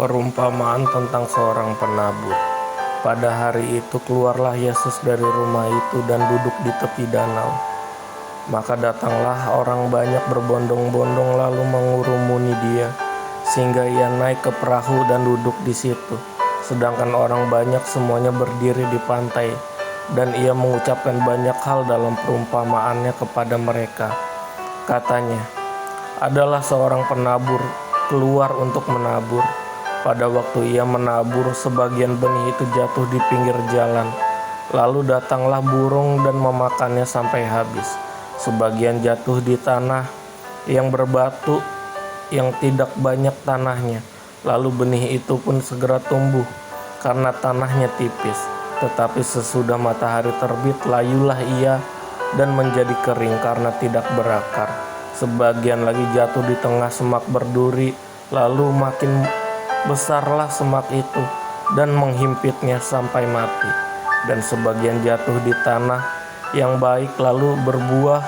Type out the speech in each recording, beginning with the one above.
Perumpamaan tentang seorang penabur. Pada hari itu keluarlah Yesus dari rumah itu dan duduk di tepi danau. Maka datanglah orang banyak berbondong-bondong lalu mengurumuni dia, sehingga ia naik ke perahu dan duduk di situ. Sedangkan orang banyak semuanya berdiri di pantai, dan ia mengucapkan banyak hal dalam perumpamaannya kepada mereka. Katanya, adalah seorang penabur keluar untuk menabur. Pada waktu ia menabur, sebagian benih itu jatuh di pinggir jalan. Lalu datanglah burung dan memakannya sampai habis. Sebagian jatuh di tanah yang berbatu, yang tidak banyak tanahnya. Lalu benih itu pun segera tumbuh, karena tanahnya tipis. Tetapi sesudah matahari terbit, layulah ia dan menjadi kering karena tidak berakar. Sebagian lagi jatuh di tengah semak berduri, lalu makin besarlah semak itu dan menghimpitnya sampai mati. Dan sebagian jatuh di tanah yang baik lalu berbuah,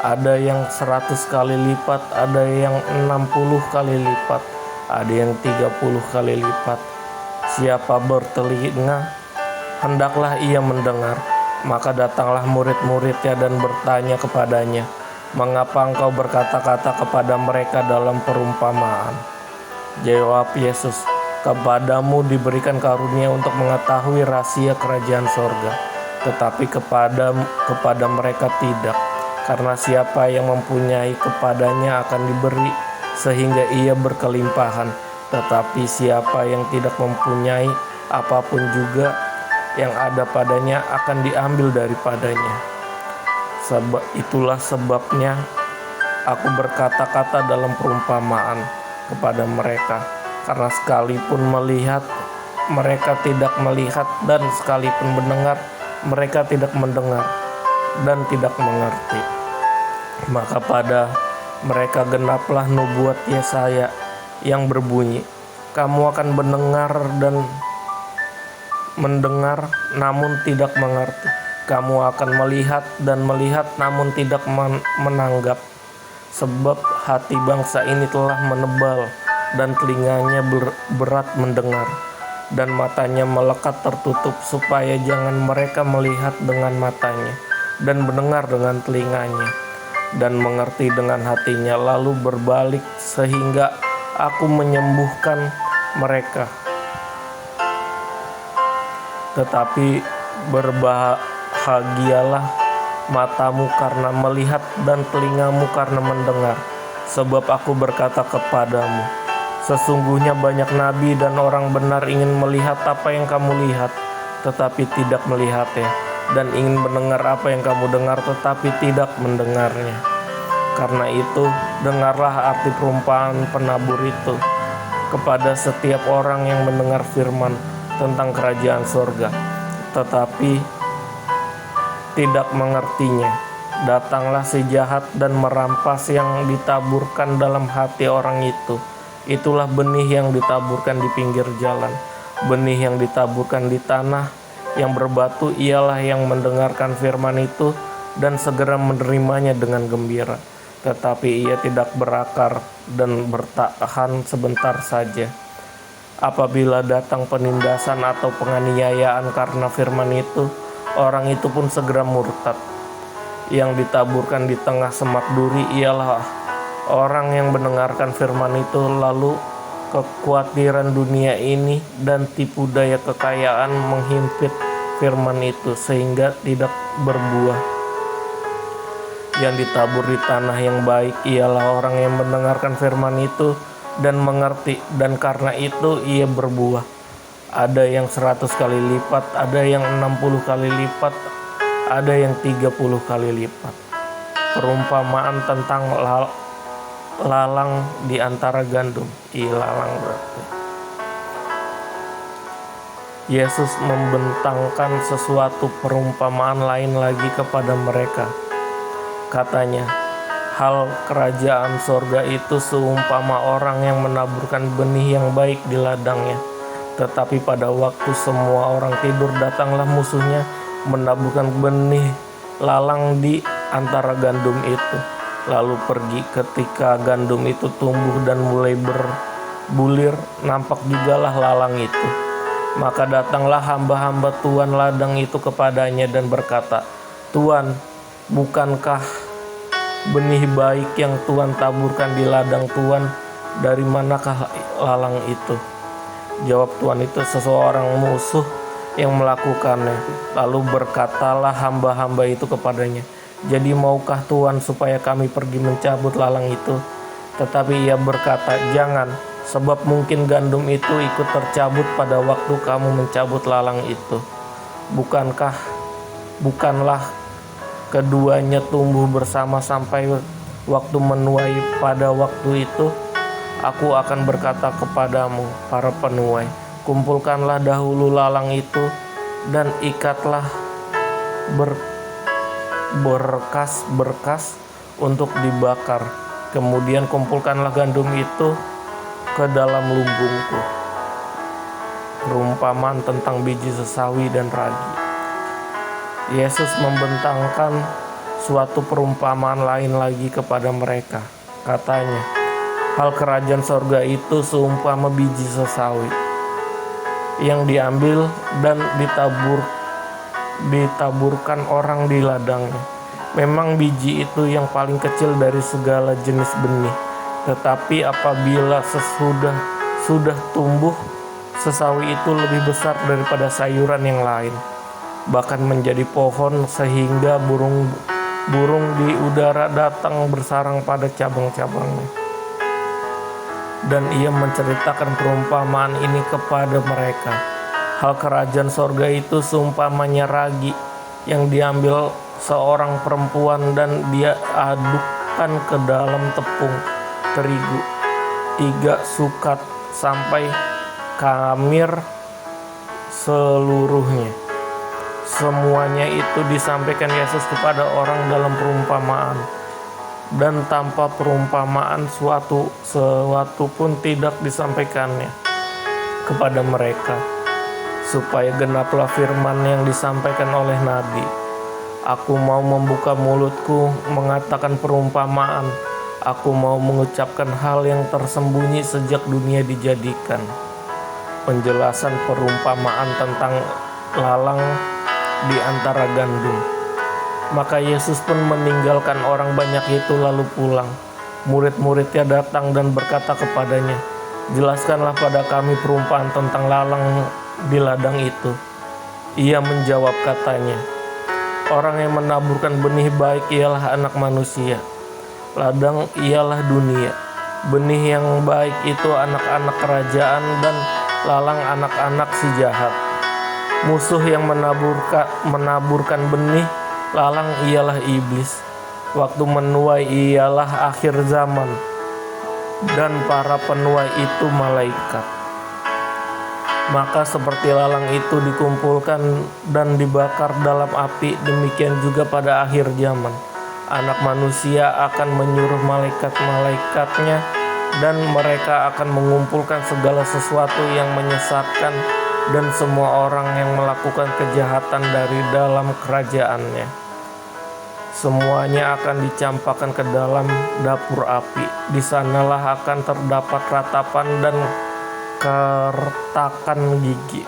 ada yang 100 kali lipat, ada yang 60 kali lipat, ada yang 30 kali lipat. Siapa bertelinga, hendaklah ia mendengar. Maka datanglah murid-muridnya dan bertanya kepadanya, mengapa engkau berkata-kata kepada mereka dalam perumpamaan? Jawab Yesus, kepadamu diberikan karunia untuk mengetahui rahasia kerajaan sorga, tetapi kepada mereka tidak. Karena siapa yang mempunyai kepadanya akan diberi, sehingga ia berkelimpahan. Tetapi siapa yang tidak mempunyai, apapun juga yang ada padanya akan diambil daripadanya. Itulah sebabnya aku berkata-kata dalam perumpamaan kepada mereka, karena sekalipun melihat mereka tidak melihat, dan sekalipun mendengar mereka tidak mendengar dan tidak mengerti. Maka pada mereka genaplah nubuat Yesaya yang berbunyi, kamu akan mendengar namun tidak mengerti, kamu akan melihat dan melihat namun tidak menanggap. Sebab hati bangsa ini telah menebal, dan telinganya berat mendengar, dan matanya melekat tertutup, supaya jangan mereka melihat dengan matanya, dan mendengar dengan telinganya, dan mengerti dengan hatinya, lalu berbalik sehingga aku menyembuhkan mereka. Tetapi berbahagialah matamu karena melihat dan telingamu karena mendengar. Sebab aku berkata kepadamu, sesungguhnya banyak nabi dan orang benar ingin melihat apa yang kamu lihat, tetapi tidak melihatnya, dan ingin mendengar apa yang kamu dengar, tetapi tidak mendengarnya. Karena itu, dengarlah arti perumpamaan penabur itu kepada setiap orang yang mendengar firman tentang kerajaan sorga, tetapi tidak mengertinya. Datanglah si jahat dan merampas yang ditaburkan dalam hati orang itu. Itulah benih yang ditaburkan di pinggir jalan. Benih yang ditaburkan di tanah yang berbatu ialah yang mendengarkan firman itu dan segera menerimanya dengan gembira. Tetapi ia tidak berakar dan bertahan sebentar saja. Apabila datang penindasan atau penganiayaan karena firman itu, orang itu pun segera murtad. Yang ditaburkan di tengah semak duri ialah orang yang mendengarkan firman itu, lalu kekhawatiran dunia ini dan tipu daya kekayaan menghimpit firman itu sehingga tidak berbuah. Yang ditabur di tanah yang baik ialah orang yang mendengarkan firman itu dan mengerti, dan karena itu ia berbuah. Ada yang 100 kali lipat, ada yang 60 kali lipat, ada yang 30 kali lipat. Perumpamaan tentang lalang di antara gandum. Lalang berarti. Yesus membentangkan sesuatu perumpamaan lain lagi kepada mereka. Katanya, hal kerajaan sorga itu seumpama orang yang menaburkan benih yang baik di ladangnya. Tetapi pada waktu semua orang tidur, datanglah musuhnya menaburkan benih lalang di antara gandum itu. Lalu pergi ketika gandum itu tumbuh dan mulai bulir, nampak jugalah lalang itu. Maka datanglah hamba-hamba tuan ladang itu kepadanya dan berkata, "Tuan, bukankah benih baik yang Tuan taburkan di ladang Tuan, dari manakah lalang itu?" Jawab tuan itu, "Seseorang musuh yang melakukannya." Lalu berkatalah hamba-hamba itu kepadanya, "Jadi maukah Tuan supaya kami pergi mencabut lalang itu?" Tetapi ia berkata, "Jangan, sebab mungkin gandum itu ikut tercabut pada waktu kamu mencabut lalang itu. Bukanlah keduanya tumbuh bersama sampai waktu menuai. Pada waktu itu aku akan berkata kepadamu, para penuai, kumpulkanlah dahulu lalang itu dan ikatlah berkas-berkas untuk dibakar. Kemudian kumpulkanlah gandum itu ke dalam lumbungku." Perumpamaan tentang biji sesawi dan ragi. Yesus membentangkan suatu perumpamaan lain lagi kepada mereka. Katanya, "Hal kerajaan sorga itu seumpama biji sesawi yang diambil dan ditaburkan orang di ladangnya. Memang biji itu yang paling kecil dari segala jenis benih, tetapi apabila sudah tumbuh, sesawi itu lebih besar daripada sayuran yang lain, bahkan menjadi pohon sehingga burung di udara datang bersarang pada cabang-cabangnya." Dan ia menceritakan perumpamaan ini kepada mereka. "Hal kerajaan sorga itu seumpamanya ragi yang diambil seorang perempuan dan dia adukkan ke dalam tepung terigu 3 sukat sampai kamir seluruhnya." Semuanya itu disampaikan Yesus kepada orang dalam perumpamaan, dan tanpa perumpamaan suatu pun tidak disampaikannya kepada mereka, supaya genaplah firman yang disampaikan oleh nabi, "Aku mau membuka mulutku mengatakan perumpamaan, aku mau mengucapkan hal yang tersembunyi sejak dunia dijadikan." Penjelasan perumpamaan tentang lalang di antara gandum. Maka Yesus pun meninggalkan orang banyak itu lalu pulang. Murid-muridnya datang dan berkata kepadanya, "Jelaskanlah pada kami perumpamaan tentang lalang di ladang itu." Ia menjawab katanya, "Orang yang menaburkan benih baik ialah Anak Manusia. Ladang ialah dunia. Benih yang baik itu anak-anak kerajaan dan lalang anak-anak si jahat. Musuh yang menaburkan benih lalang ialah iblis. Waktu menuai ialah akhir zaman, dan para penuai itu malaikat. Maka seperti lalang itu dikumpulkan dan dibakar dalam api, demikian juga pada akhir zaman Anak Manusia akan menyuruh malaikat-malaikatnya, dan mereka akan mengumpulkan segala sesuatu yang menyesatkan dan semua orang yang melakukan kejahatan dari dalam kerajaannya. Semuanya akan dicampakkan ke dalam dapur api. Di sanalah akan terdapat ratapan dan kertakan gigi.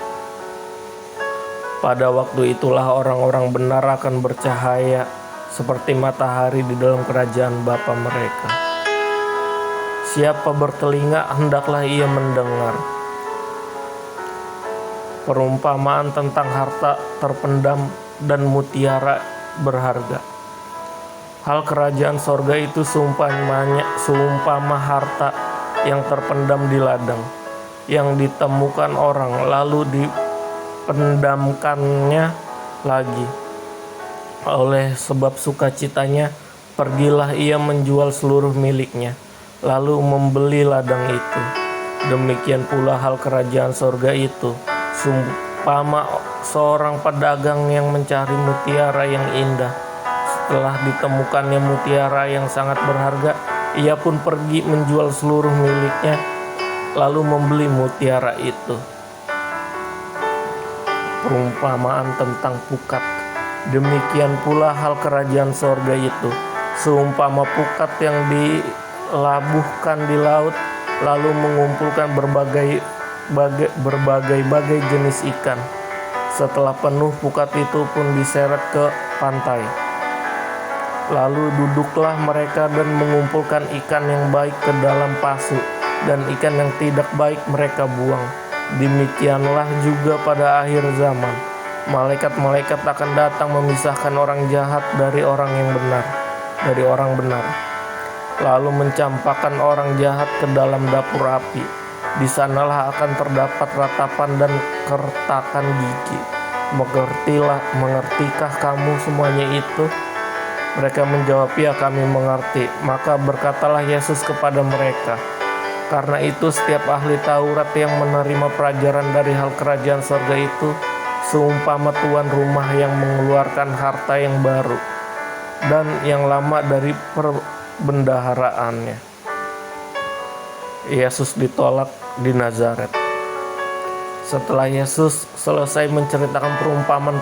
Pada waktu itulah orang-orang benar akan bercahaya seperti matahari di dalam kerajaan Bapa mereka. Siapa bertelinga, hendaklah ia mendengar. Perumpamaan tentang harta terpendam dan mutiara berharga. Hal kerajaan sorga itu seumpama harta yang terpendam di ladang, yang ditemukan orang, lalu dipendamkannya lagi. Oleh sebab sukacitanya, pergilah ia menjual seluruh miliknya, lalu membeli ladang itu. Demikian pula hal kerajaan sorga itu, seumpama seorang pedagang yang mencari mutiara yang indah. Setelah ditemukannya mutiara yang sangat berharga, ia pun pergi menjual seluruh miliknya, lalu membeli mutiara itu. Perumpamaan tentang pukat. Demikian pula hal kerajaan sorga itu, seumpama pukat yang dilabuhkan di laut, lalu mengumpulkan berbagai jenis ikan. Setelah penuh, pukat itu pun diseret ke pantai. Lalu duduklah mereka dan mengumpulkan ikan yang baik ke dalam pasu, dan ikan yang tidak baik mereka buang. Demikianlah juga pada akhir zaman. Malaikat-malaikat akan datang memisahkan orang jahat dari orang benar, lalu mencampakkan orang jahat ke dalam dapur api. Di sanalah akan terdapat ratapan dan kertakan gigi. Mengertikah kamu semuanya itu? Mereka menjawab, ya kami mengerti. Maka berkatalah Yesus kepada mereka, karena itu setiap ahli Taurat yang menerima pelajaran dari hal kerajaan surga itu seumpama tuan rumah yang mengeluarkan harta yang baru dan yang lama dari perbendaharaannya. Yesus ditolak di Nazaret. Setelah Yesus selesai menceritakan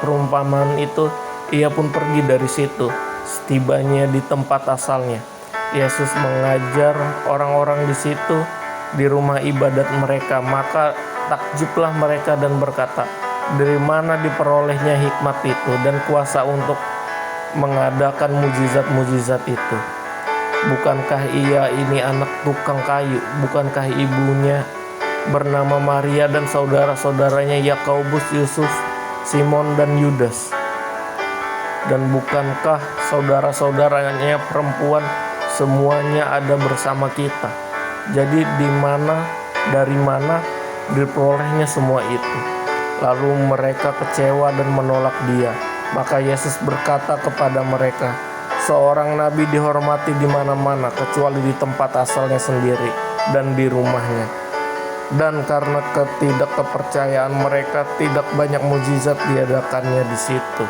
perumpamaan itu, ia pun pergi dari situ. Setibanya di tempat asalnya, Yesus mengajar orang-orang di situ di rumah ibadat mereka. Maka takjublah mereka dan berkata, dari mana diperolehnya hikmat itu dan kuasa untuk mengadakan mujizat-mujizat itu? Bukankah ia ini anak tukang kayu? Bukankah ibunya bernama Maria dan saudara-saudaranya Yakobus, Yusuf, Simon, dan Yudas? Dan bukankah saudara-saudaranya perempuan semuanya ada bersama kita? Jadi dari mana diperolehnya semua itu? Lalu mereka kecewa dan menolak dia. Maka Yesus berkata kepada mereka, seorang nabi dihormati di mana-mana kecuali di tempat asalnya sendiri dan di rumahnya. Dan karena ketidakkepercayaan mereka, tidak banyak mujizat diadakannya di situ.